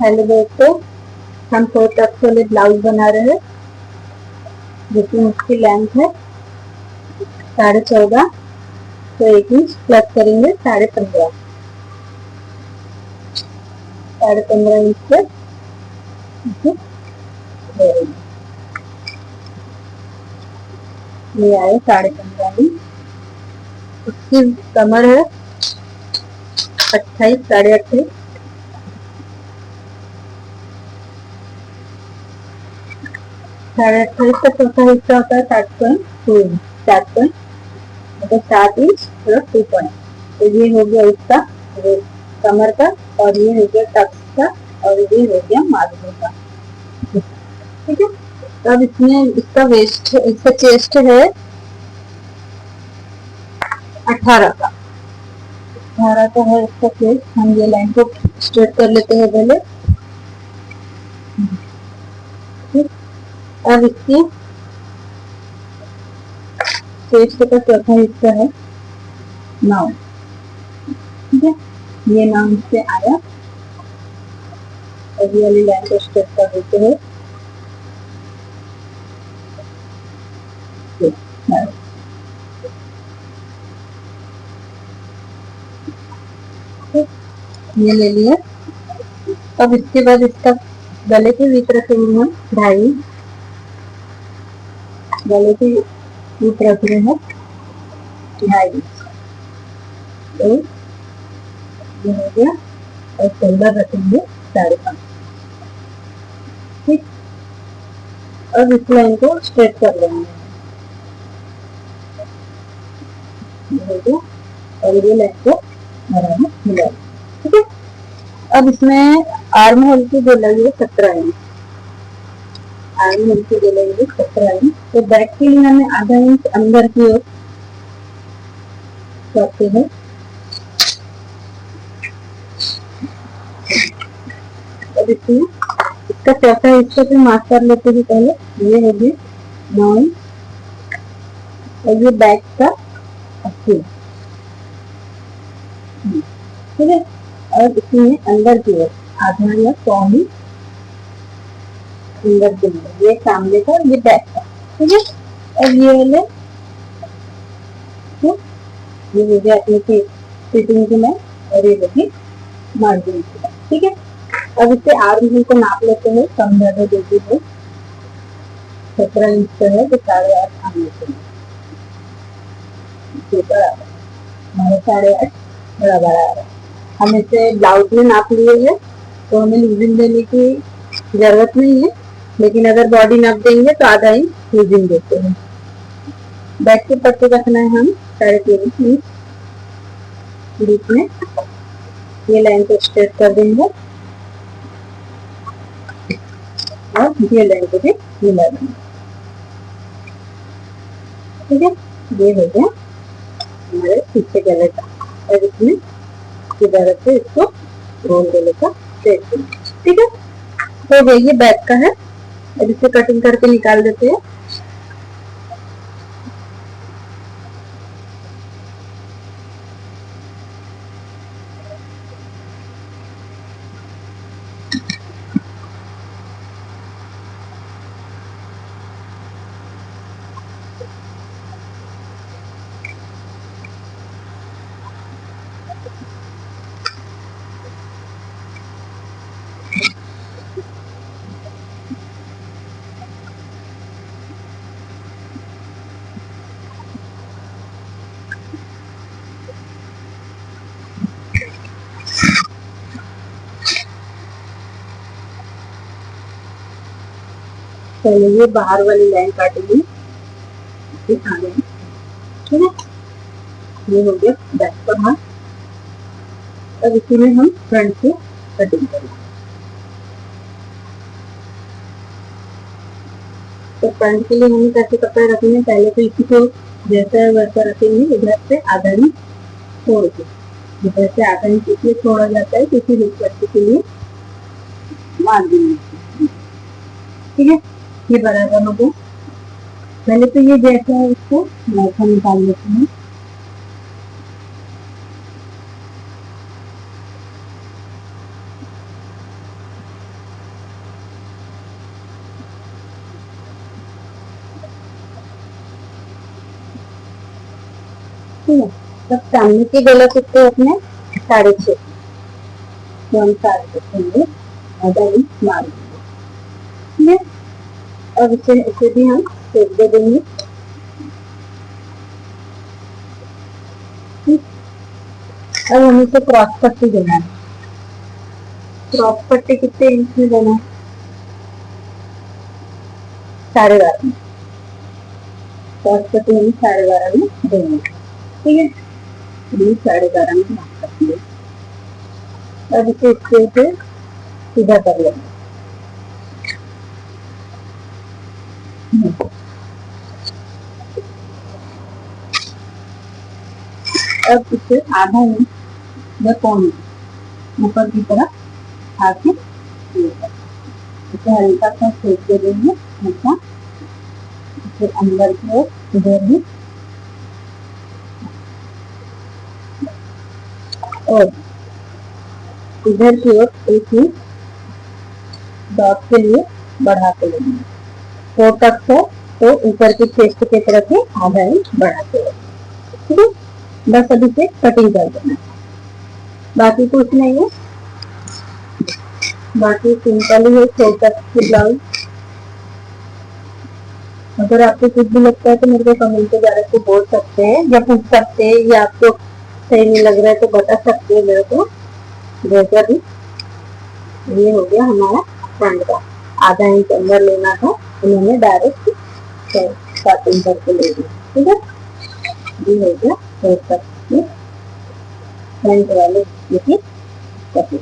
Hello दोस्तों, हम 4 Tux वाले ब्लाउज बना रहे हैं जिसमें उसकी लेंथ है 14.5, तो 1 इंच प्लस करेंगे 15.5 इंच पर ये आए 15.5 इंच। उसकी कमर है 28, 28.5। का चौथा हिस्सा होता है 7.2 इंच, 7 इंच प्लस 2 पॉइंट। तो ये हो गया इसका कमर का, और ये हो गया टक्स का, और ये हो गया मार्जिन का। ठीक है, अब इसमें इसका वेस्ट, इसका चेस्ट है 18 का है इसका चेस्ट। हम ये लाइन को स्ट्रेट कर लेते हैं पहले। अब इसकी चेस्ट का चौथा हिस्सा है 9। ठीक है, ये 9 से आया, और ये वाली लाइन को स्ट्रेट कर देते हैं। ये ले लिया। अब इसके बाद इसका गले के बीच रखेंगे हम 2.5। गले के बीच रख रहे हैं 2.5। तो ये हो गया, और शोल्डर रखेंगे 5.5। ठीक, अब इस लाइन को स्ट्रेट कर लेंगे, हो गया, और ये लाइन को बराबर मिला। ठीक है, अब इसमें आर्म होल की जो लगी है 17 इंच, आर्म होल की जो लगी है 17 इंच। तो बैक के लिए हमें आधा इंच अंदर की ओर करते हैं। अब इसमें इसका चौथा हिस्सा पे मार्क कर लेते हैं पहले। ये हो गया 9 इंच, और ये बैक का 80। ठीक है, और इसमें अंदर की ओर आधा या 100 इंच अंदर की ओर, ये सामने का, ये बैक का। ठीक है, और ये वाले ये हो गया अपनी फिटिंग की लाइन, और ये होगी मार्जिन की लाइन। ठीक है, अब इसे आर्म होल को नाप लेते हैं। कम ज्यादा देती है 17 इंच का है, तो 8.5 आने चाहिए। हमारे 8.5 बराबर आ रहा है। हम इसे ब्लाउज में नाप लिए हैं, तो हमें लूजिंग देने की जरूरत नहीं है, लेकिन अगर बॉडी नाप देंगे तो आधा इंच लूजिंग देते हैं। बैक के पट्टे रखना है हम 3.5 इंच बीच में। ये लाइन को स्ट्रेट कर देंगे, और ये लाइन को भी मिला देंगे। ठीक है, ये हो गया हमारे पीछे गले का, और इसमें इधर से इसको रोल गले का स्ट्रेट देंगे। ठीक है, हो गया, ये बैक का है। अब इसे कटिंग करके निकाल देते हैं। पहले ये बाहर वाली लाइन काटेंगे, दिखाने। ठीक है, ये हो गया बैक का भाग। अब इसी में हम फ्रंट से कटिंग करेंगे। तो फ्रंट के लिए हमें कैसे कपड़े रखेंगे, पहले तो इसी को जैसा है वैसा रखेंगे। इधर से आधा इंच छोड़ के, इधर से आधा इंच इसलिए छोड़ा जाता है क्योंकि हुक पट्टी के लिए मार्जिन। ठीक है, ये बराबर हो गया। पहले तो ये जैसा है इसको वैसा निकाल लेते हैं। ठीक है। तब सामने की गला कितने अपने 6.5, तो हम 6.5 आधा इंच मार देंगे। ठीक है, अब इसे भी हम सेक दे देंगे। अब हमें इसे क्रॉस पट्टी देना है। क्रॉस पट्टी कितने इंच में देना है? 12.5 में। क्रॉस पट्टी हमें 12.5 में देंगे। ठीक है, 12.5 में मार्क कर दिए। अब इसे इससे सीधा कर लेंगे। अब इसे आधा इंच या पौन ऊपर की तरफ आके इसे हल्का सा सेक दे देंगे। हल्का इसे अंदर की ओर इधर भी और इधर की ओर 1 इंच डॉट के लिए बढ़ा के लेंगे। 4 तक है तो ऊपर की चेस्ट की तरफ ही आधा इंच बढ़ा के लेंगे। ठीक है, बस अभी से कटिंग कर देना, बाकी कुछ नहीं है। बाकी सिंपल ही है छोटा ब्लाउज। अगर आपको कुछ भी लगता है तो मेरे को कमेंट के द्वारा बोल सकते हैं या पूछ सकते हैं, या आपको सही नहीं लग रहा है तो बता सकते हैं मेरे को। जैसा भी ये हो गया हमारा फ्रंट का, आधा इंच अंदर लेना था, उन्होंने डायरेक्ट कटिंग करके ले लिया। ठीक है, ये हो गया फ्रंट वाले की कटिंग।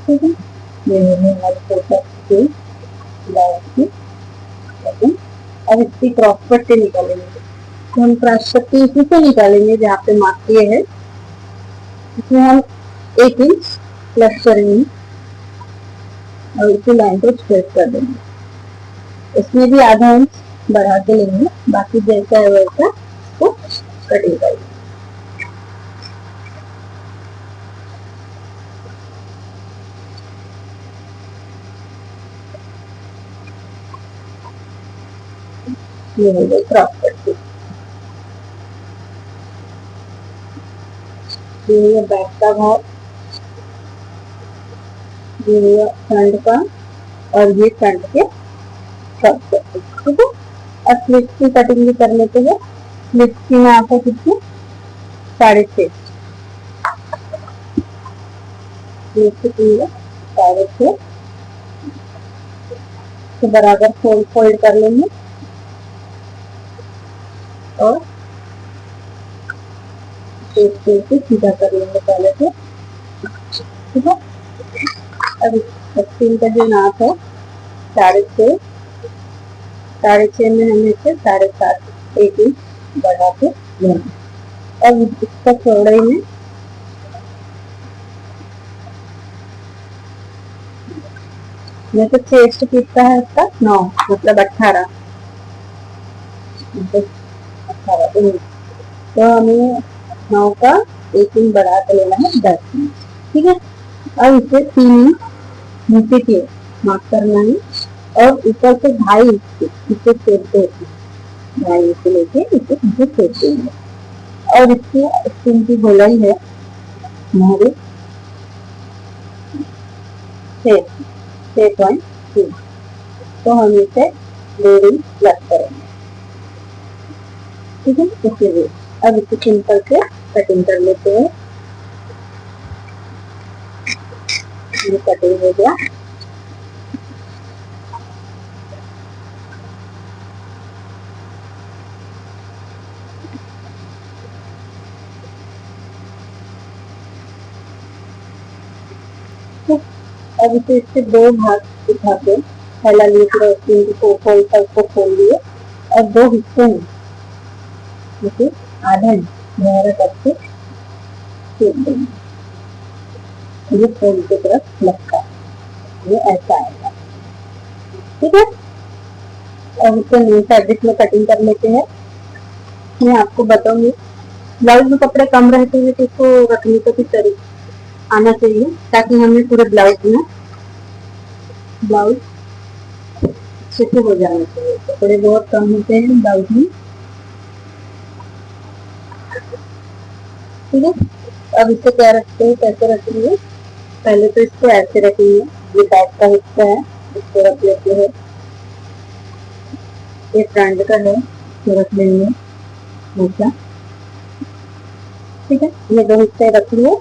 ठीक है, ये हमारी ब्लाउज की कटिंग। अब इसकी क्रॉस पट्टी निकालेंगे, तो हम क्रॉस पट्टी इसी से निकालेंगे जहाँ पे मार्क किए हैं। इसमें हम 1 इंच प्लस करेंगे और इसी लाइन को स्ट्रेट कर देंगे। इसमें भी आधा इंच बढ़ा के लेंगे, बाकी जैसा है वैसा को कटिंग करेंगे। ये हो गई क्रॉस पट्टी। ये बैक का भाग, ये फ्रंट का, और ये फ्रंट के क्रॉस पट्टी। ठीक है, अब स्लिट की कटिंग भी कर लेते हैं। स्लिट की में आपको कितनी 6.5 स्लिट की है 6.5 तो बराबर फोल्ड कर लेंगे और सीधा कर लेंगे पहले से। ठीक है, अब स्किन का जो नाप है 6.5 में हमें इसे 7.5 1 इंच बढ़ा के लेना। अब इसका चौड़ाई में जैसे चेस्ट कितना है इसका 9 मतलब 18 तो हमें 9 का 1 इंच बढ़ा के लेना है 10 इंच। ठीक है, अब इसे 3 इंच नीचे की मार्क करना है और ऊपर से 2.5 इंच इसे सेट देते हैं। 2.5 इंच लेके इसे नीचे सेट देंगे और इसकी स्किन की गोलाई है हमारे 6.2 तो हम इसे 1.5 इंच प्लस करेंगे। ठीक है, इसलिए अब इसे सिंपल से कटिंग कर लेते हैं। ये कटिंग हो गया। अब इसे इसके 2 भाग उठा के पहला लिए खोल लिए और 2 हिस्से में इसे आधा इंच गहरा करके सेक देंगे। ये फ्रंट की तरफ लगता है, ये ऐसा आएगा। ठीक है, अब इसे न्यू फैब्रिक में कटिंग कर लेते हैं। मैं आपको बताऊंगी ब्लाउज में कपड़े कम रहते हैं तो इसको रखने का भी तरीका आना चाहिए ताकि हमें पूरे ब्लाउज में अच्छे से हो जाना चाहिए, कपड़े बहुत कम होते हैं ब्लाउज में। ठीक है, अब इसे क्या रखते हैं, कैसे रखेंगे, पहले तो इसको ऐसे रखेंगे, ये बैक का हिस्सा है, इसको रख लेते हैं, ये फ्रंट का है, इसको रख लेंगे ऐसा। ठीक है, ये दो हिस्से रख लिए,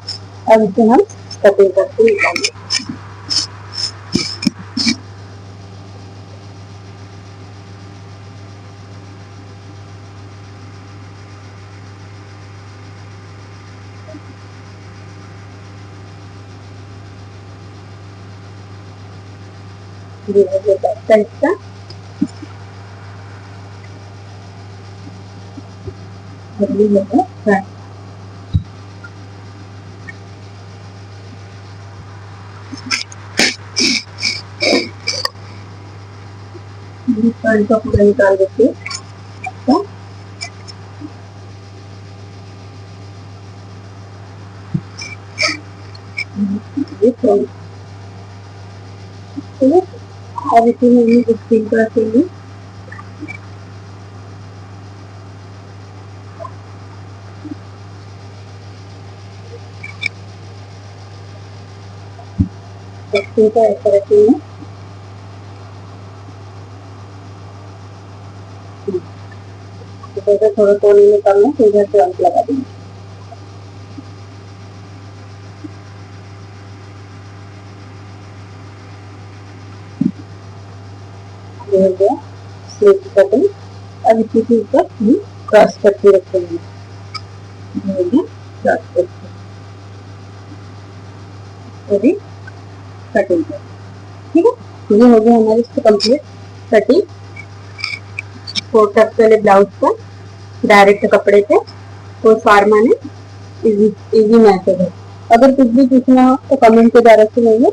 अब इसे हम कटिंग करके निकालेंगे। ये बैक का हिस्सा, अगली है फ्रंट। फ्रंट का पूरा निकाल देते हैं, ये फ्रंट। ठीक है, अब इसी में भी फिक्सिंग करेंगे। फिक्सिंग का ऐसा रखेंगे, इधर थोड़ा कोने में करना, फिर इधर से अंत लगा देंगे। ये हो गया स्लीव कटिंग। अब इसी के ऊपर हम क्रॉस करके रखेंगे, ये हो गया क्रॉस करके, और ये कटिंग कर। ठीक है, ये हो गया हमारे इसको कंप्लीट कटिंग। फोर टक्स वाले ब्लाउज का डायरेक्ट कपड़े पे कोई फार्मा ने इजी मैथड है। अगर कुछ भी पूछना हो तो कमेंट के द्वारा से मुझे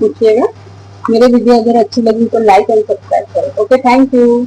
पूछिएगा। मेरे वीडियो अगर अच्छी लगी तो लाइक एंड सब्सक्राइब करें। Okay, thank you.